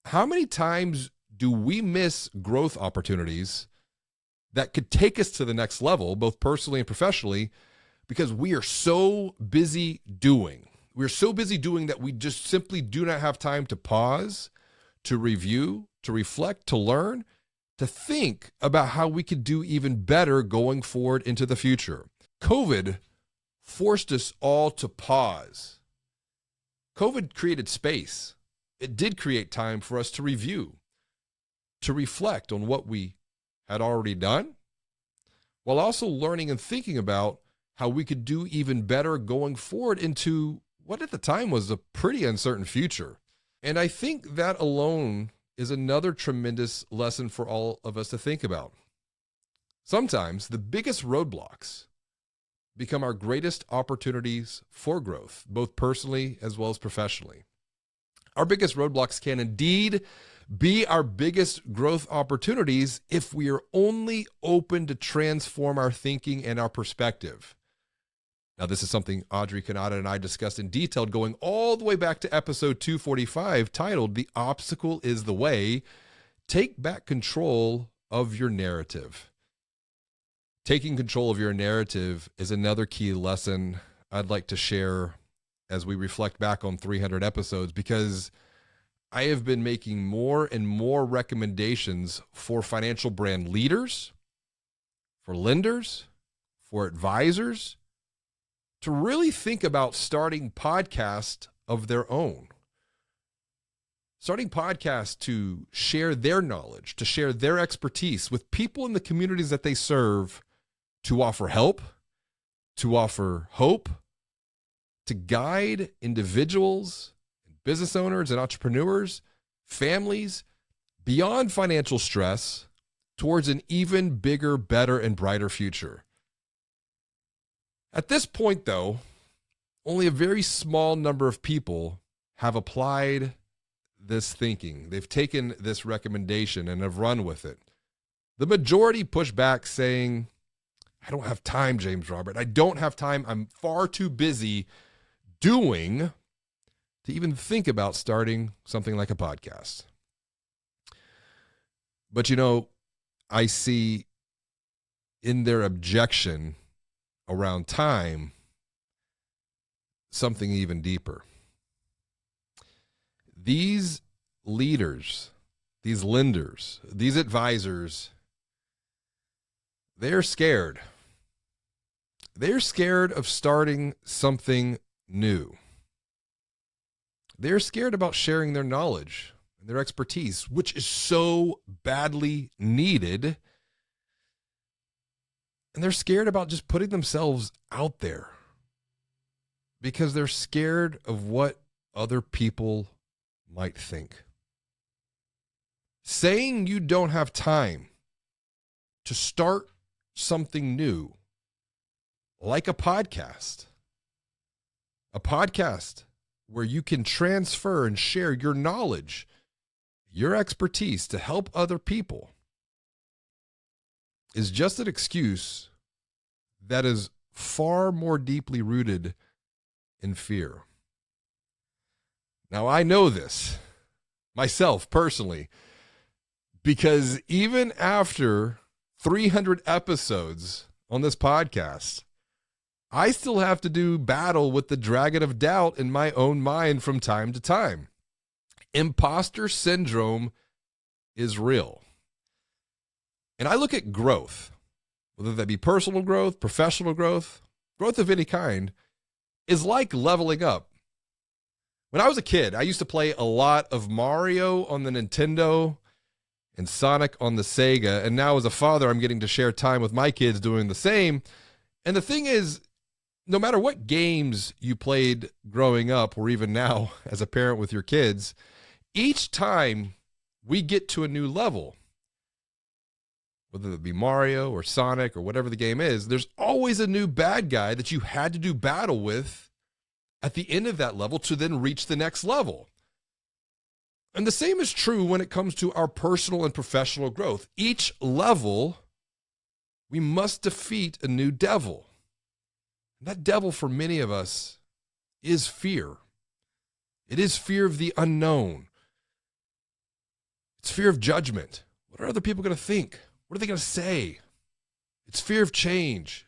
how many times do we miss growth opportunities that could take us to the next level, both personally and professionally, because we are so busy doing? We're so busy doing that we just simply do not have time to pause, to review, to reflect, to learn, to think about how we could do even better going forward into the future. COVID forced us all to pause. COVID created space. It did create time for us to review, to reflect on what we had already done, while also learning and thinking about how we could do even better going forward into what at the time was a pretty uncertain future. And I think that alone is another tremendous lesson for all of us to think about. Sometimes the biggest roadblocks become our greatest opportunities for growth, both personally as well as professionally. Our biggest roadblocks can indeed be our biggest growth opportunities if we are only open to transform our thinking and our perspective. Now, this is something Audrey Kanata and I discussed in detail going all the way back to episode 245, titled "The Obstacle is the Way. Take back control of your narrative." Taking control of your narrative is another key lesson I'd like to share as we reflect back on 300 episodes, because I have been making more and more recommendations for financial brand leaders, for lenders, for advisors, to really think about starting podcasts of their own. Starting podcasts to share their knowledge, to share their expertise with people in the communities that they serve, to offer help, to offer hope, to guide individuals, business owners and entrepreneurs, families, beyond financial stress towards an even bigger, better, and brighter future. At this point, though, only a very small number of people have applied this thinking. They've taken this recommendation and have run with it. The majority push back saying, "I don't have time, James Robert. I don't have time. I'm far too busy doing to even think about starting something like a podcast." But I see in their objection around time something even deeper. These leaders, these lenders, these advisors, they're scared. They're scared of starting something new. They're scared about sharing their knowledge and their expertise, which is so badly needed. And they're scared about just putting themselves out there because they're scared of what other people might think. Saying you don't have time to start something new, like a podcast where you can transfer and share your knowledge, your expertise to help other people, is just an excuse that is far more deeply rooted in fear. Now, I know this myself personally, because even after 300 episodes on this podcast, I still have to do battle with the dragon of doubt in my own mind from time to time. Imposter syndrome is real. And I look at growth, whether that be personal growth, professional growth, growth of any kind, is like leveling up. When I was a kid, I used to play a lot of Mario on the Nintendo and Sonic on the Sega. And now as a father, I'm getting to share time with my kids doing the same. And the thing is, no matter what games you played growing up, or even now as a parent with your kids, each time we get to a new level, whether it be Mario or Sonic or whatever the game is, there's always a new bad guy that you had to do battle with at the end of that level to then reach the next level. And the same is true when it comes to our personal and professional growth. Each level, we must defeat a new devil. And that devil for many of us is fear. It is fear of the unknown. It's fear of judgment. What are other people going to think? What are they going to say? It's fear of change.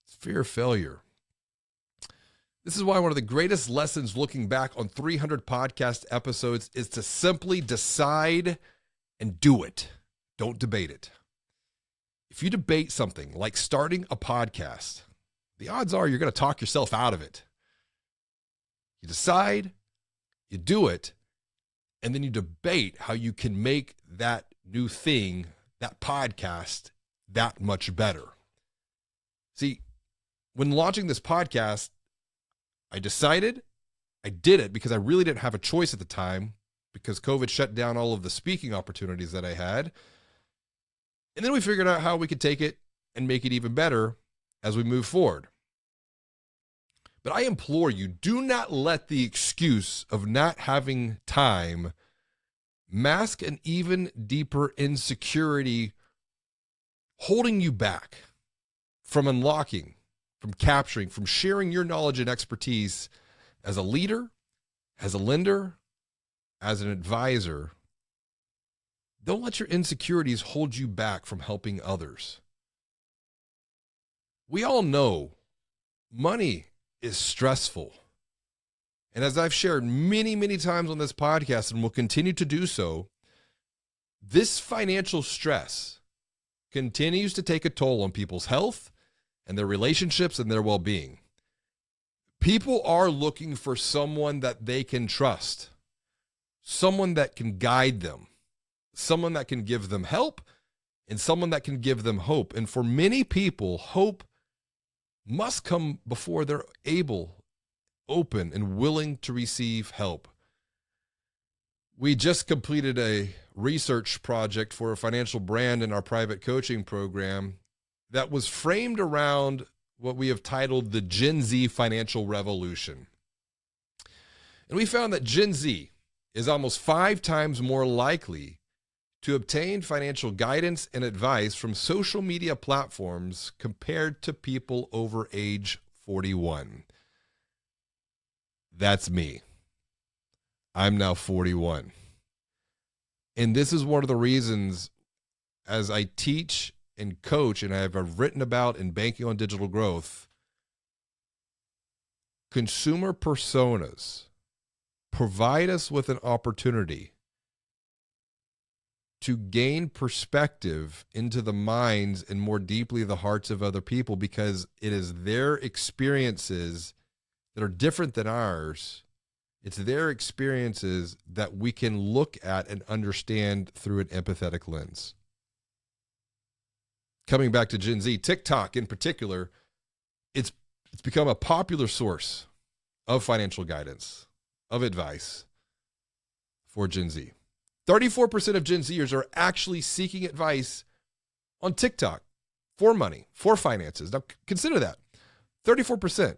It's fear of failure. This is why one of the greatest lessons looking back on 300 podcast episodes is to simply decide and do it. Don't debate it. If you debate something like starting a podcast, the odds are you're going to talk yourself out of it. You decide, you do it, and then you debate how you can make that new thing, that podcast, that much better. See, when launching this podcast, I decided, I did it because I really didn't have a choice at the time because COVID shut down all of the speaking opportunities that I had. And then we figured out how we could take it and make it even better as we move forward. But I implore you, do not let the excuse of not having time mask an even deeper insecurity holding you back from unlocking, from capturing, from sharing your knowledge and expertise as a leader, as a lender, as an advisor. Don't let your insecurities hold you back from helping others. We all know money is stressful. And as I've shared many, many times on this podcast and will continue to do so, this financial stress continues to take a toll on people's health and their relationships and their well-being. People are looking for someone that they can trust, someone that can guide them, someone that can give them help, and someone that can give them hope. And for many people, hope must come before they're able, open, and willing to receive help. We just completed a research project for a financial brand in our private coaching program that was framed around what we have titled the Gen Z financial revolution. And we found that Gen Z is almost 5 times more likely to obtain financial guidance and advice from social media platforms compared to people over age 41. That's me. I'm now 41. And this is one of the reasons, as I teach and coach, and I've written about in Banking on Digital Growth, consumer personas provide us with an opportunity to gain perspective into the minds and more deeply the hearts of other people, because it is their experiences that are different than ours. It's their experiences that we can look at and understand through an empathetic lens. Coming back to Gen Z, TikTok in particular, it's become a popular source of financial guidance, of advice for Gen Z. 34% of Gen Zers are actually seeking advice on TikTok for money, for finances. Now, consider that. 34%.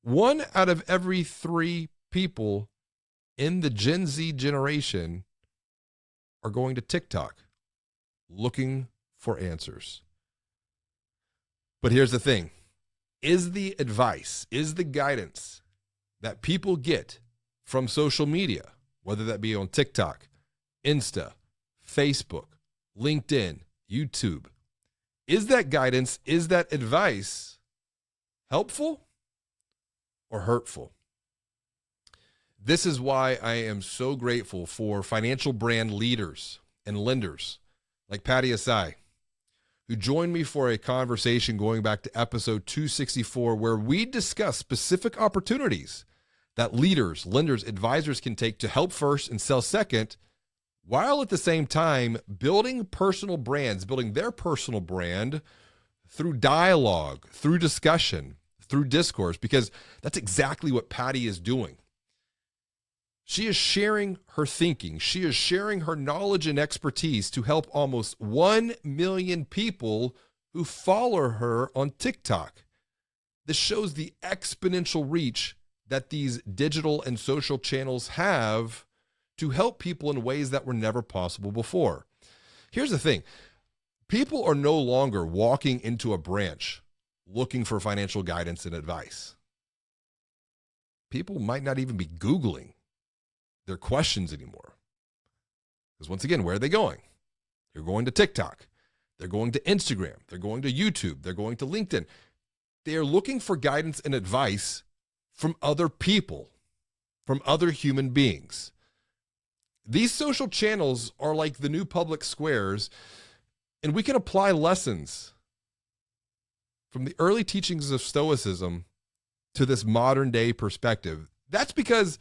1 out of every 3 people in the Gen Z generation are going to TikTok looking for answers. But here's the thing. Is the advice, is the guidance that people get from social media, whether that be on TikTok, Insta, Facebook, LinkedIn, YouTube, is that guidance, is that advice helpful or hurtful? This is why I am so grateful for financial brand leaders and lenders like Patty Asai, who joined me for a conversation going back to episode 264, where we discuss specific opportunities that leaders, lenders, advisors can take to help first and sell second, while at the same time building personal brands, building their personal brand through dialogue, through discussion, through discourse, because that's exactly what Patty is doing. She is sharing her thinking. She is sharing her knowledge and expertise to help almost 1 million people who follow her on TikTok. This shows the exponential reach that these digital and social channels have to help people in ways that were never possible before. Here's the thing. People are no longer walking into a branch looking for financial guidance and advice. People might not even be Googling their questions anymore. Because once again, where are they going? They're going to TikTok. They're going to Instagram. They're going to YouTube. They're going to LinkedIn. They are looking for guidance and advice from other people, from other human beings. These social channels are like the new public squares, and we can apply lessons from the early teachings of Stoicism to this modern day perspective. That's because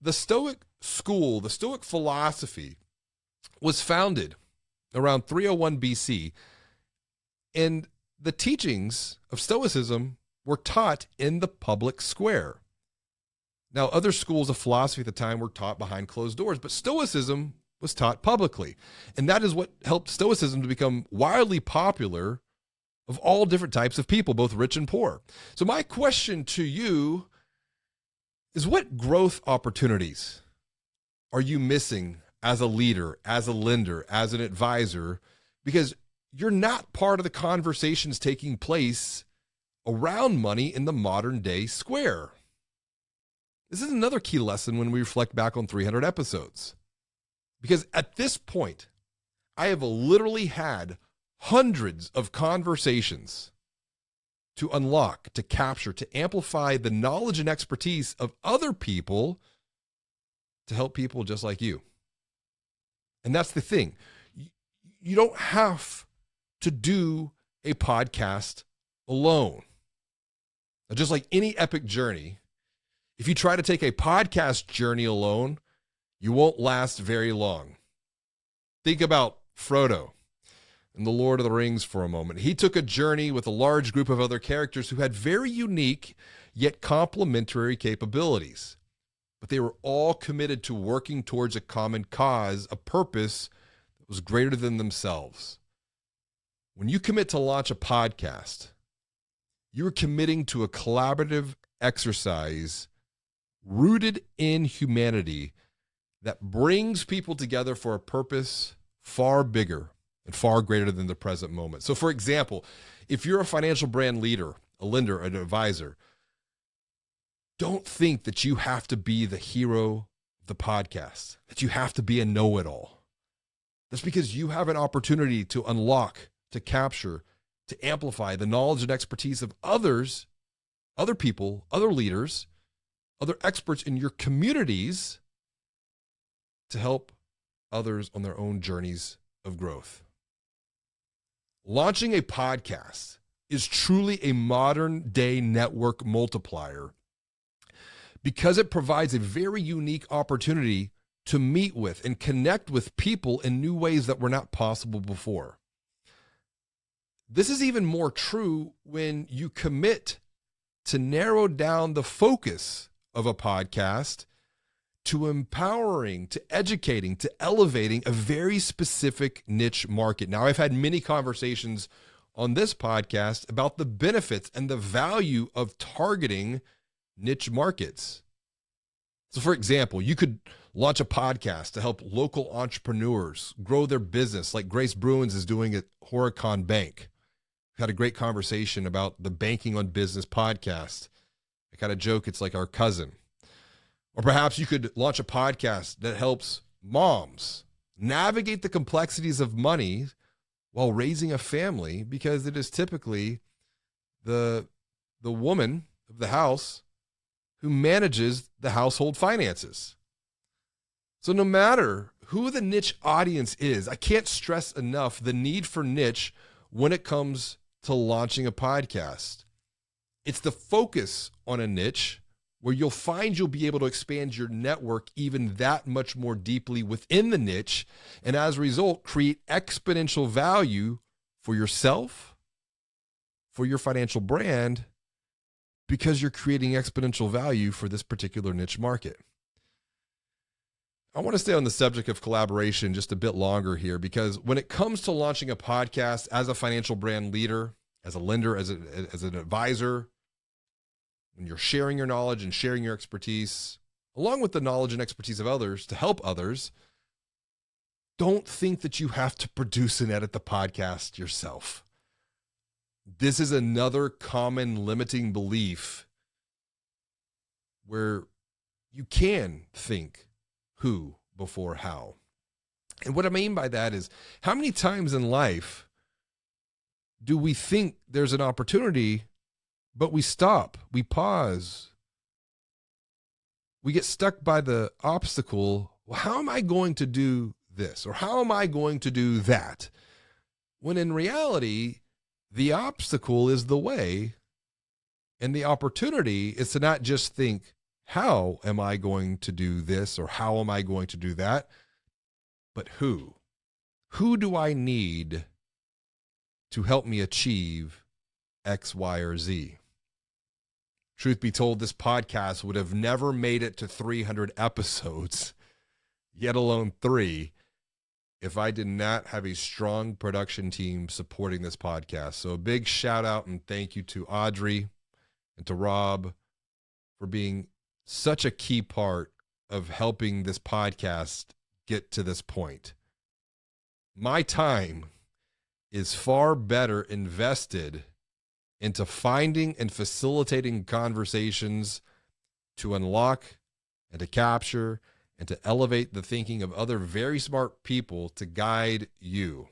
the Stoic school, the Stoic philosophy, was founded around 301 BC, and the teachings of Stoicism were taught in the public square. Now, other schools of philosophy at the time were taught behind closed doors, but Stoicism was taught publicly. And that is what helped Stoicism to become wildly popular of all different types of people, both rich and poor. So my question to you is, what growth opportunities are you missing as a leader, as a lender, as an advisor, because you're not part of the conversations taking place around money in the modern day square? This is another key lesson when we reflect back on 300 episodes. Because at this point, I have literally had hundreds of conversations to unlock, to capture, to amplify the knowledge and expertise of other people to help people just like you. And that's the thing. You don't have to do a podcast alone. Just like any epic journey, if you try to take a podcast journey alone, you won't last very long. Think about Frodo in The Lord of the Rings for a moment. He took a journey with a large group of other characters who had very unique yet complementary capabilities. But they were all committed to working towards a common cause, a purpose that was greater than themselves. When you commit to launch a podcast, you're committing to a collaborative exercise rooted in humanity that brings people together for a purpose far bigger and far greater than the present moment. So, for example, if you're a financial brand leader, a lender, an advisor, don't think that you have to be the hero of the podcast, that you have to be a know-it-all. That's because you have an opportunity to unlock, to capture, to amplify the knowledge and expertise of others, other people, other leaders, other experts in your communities to help others on their own journeys of growth. Launching a podcast is truly a modern day network multiplier because it provides a very unique opportunity to meet with and connect with people in new ways that were not possible before. This is even more true when you commit to narrow down the focus of a podcast to empowering, to educating, to elevating a very specific niche market. Now, I've had many conversations on this podcast about the benefits and the value of targeting niche markets. So, for example, you could launch a podcast to help local entrepreneurs grow their business like Grace Bruins is doing at Horicon Bank. We had a great conversation about the Banking on Business podcast. I kind of joke it's like our cousin. Or perhaps you could launch a podcast that helps moms navigate the complexities of money while raising a family, because it is typically the woman of the house who manages the household finances. So no matter who the niche audience is, I can't stress enough the need for niche when it comes to launching a podcast. It's the focus on a niche where you'll find you'll be able to expand your network even that much more deeply within the niche, and as a result, create exponential value for yourself, for your financial brand, because you're creating exponential value for this particular niche market. I want to stay on the subject of collaboration just a bit longer here, because when it comes to launching a podcast as a financial brand leader, as a lender, as an advisor, when you're sharing your knowledge and sharing your expertise, along with the knowledge and expertise of others to help others, don't think that you have to produce and edit the podcast yourself. This is another common limiting belief where you can think who before how. And what I mean by that is, how many times in life do we think there's an opportunity, but we stop, we pause, we get stuck by the obstacle? Well, how am I going to do this? Or how am I going to do that? When in reality, the obstacle is the way, and the opportunity is to not just think, how am I going to do this or how am I going to do that? But who? Who do I need to help me achieve X, Y, or Z? Truth be told, this podcast would have never made it to 300 episodes, yet alone 3, if I did not have a strong production team supporting this podcast. So a big shout out and thank you to Audrey and to Rob for being such a key part of helping this podcast get to this point. My time is far better invested into finding and facilitating conversations to unlock and to capture and to elevate the thinking of other very smart people to guide you.